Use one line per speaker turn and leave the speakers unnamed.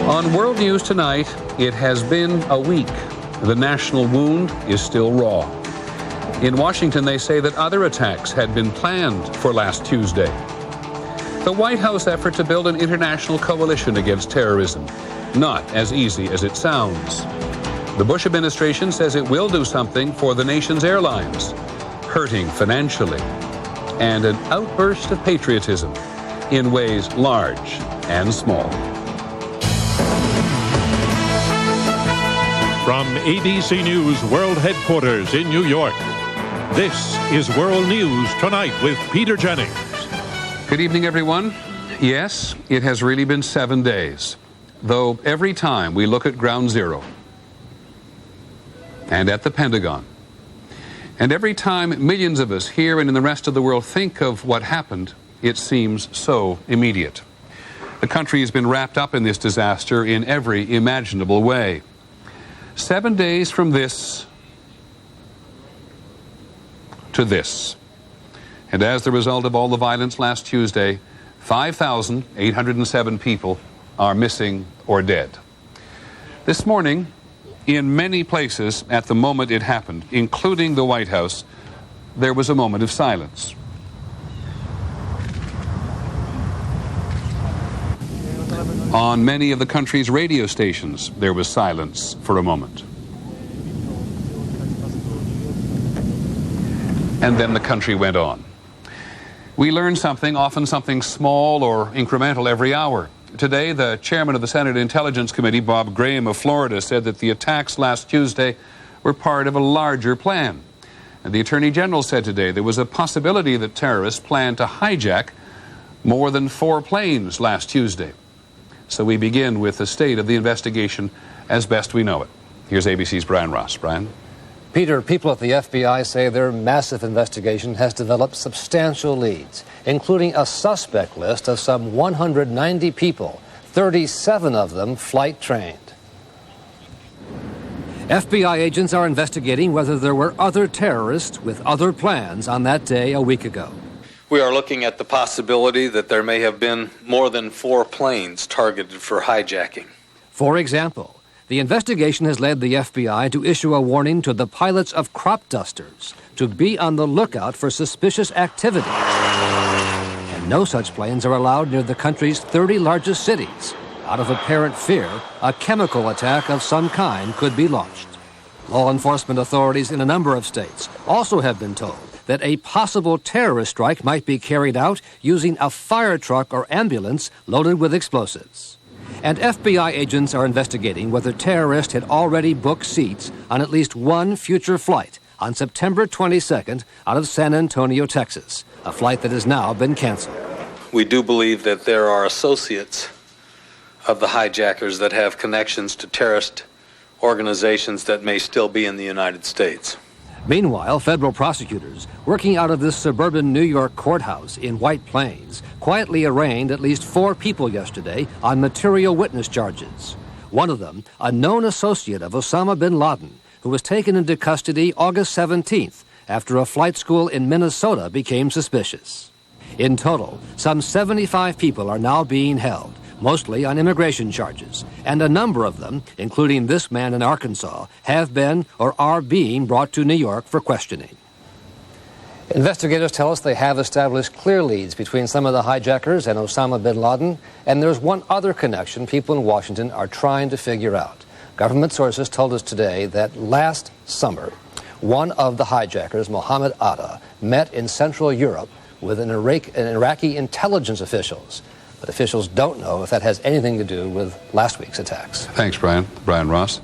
On World News tonight, it has been a week. The national wound is still raw. In Washington, they say that other attacks had been planned for last Tuesday. The White House effort to build an international coalition against terrorism, not as easy as it sounds. The Bush administration says it will do something for the nation's airlines, hurting financially, and an outburst of patriotism in ways large and small.
From ABC News World Headquarters in New York, this is World News Tonight with Peter Jennings.
Good evening, everyone. Yes, it has really been 7 days, though every time we look at Ground Zero and at the Pentagon, and every time millions of us here and in the rest of the world think of what happened, it seems so immediate. The country has been wrapped up in this disaster in every imaginable way. 7 days from this to this. And as the result of all the violence last Tuesday, 5,807 people are missing or dead. This morning, in many places at the moment it happened, including the White House, there was a moment of silence. On many of the country's radio stations, there was silence for a moment. And then the country went on. We learn something, often something small or incremental, every hour. Today, the chairman of the Senate Intelligence Committee, Bob Graham of Florida, said that the attacks last Tuesday were part of a larger plan. And the Attorney General said today there was a possibility that terrorists planned to hijack more than 4 planes last Tuesday. So we begin with the state of the investigation as best we know it. Here's ABC's Brian Ross. Brian?
Peter, people at the FBI say their massive investigation has developed substantial leads, including a suspect list of some 190 people, 37 of them flight trained. FBI agents are investigating whether there were other terrorists with other plans on that day a week ago.
We are looking at the possibility that there may have been more than 4 planes targeted for hijacking.
For example, the investigation has led the FBI to issue a warning to the pilots of crop dusters to be on the lookout for suspicious activity. And no such planes are allowed near the country's 30 largest cities. Out of apparent fear, a chemical attack of some kind could be launched. Law enforcement authorities in a number of states also have been told that a possible terrorist strike might be carried out using a fire truck or ambulance loaded with explosives. And FBI agents are investigating whether terrorists had already booked seats on at least one future flight on September 22nd out of San Antonio, Texas, a flight that has now been canceled.
We do believe that there are associates of the hijackers that have connections to terrorist organizations that may still be in the United States.
Meanwhile, federal prosecutors working out of this suburban New York courthouse in White Plains quietly arraigned at least 4 people yesterday on material witness charges. One of them, a known associate of Osama bin Laden, who was taken into custody August 17th after a flight school in Minnesota became suspicious. In total, some 75 people are now being held, mostly on immigration charges, and a number of them, including this man in Arkansas, have been or are being brought to New York for questioning. Investigators tell us they have established clear leads between some of the hijackers and Osama bin Laden, and there's one other connection people in Washington are trying to figure out. Government sources told us today that last summer, one of the hijackers, Mohammed Atta, met in Central Europe with an Iraqi intelligence officials. But officials don't know if that has anything to do with last week's attacks.
Thanks, Brian. Brian Ross.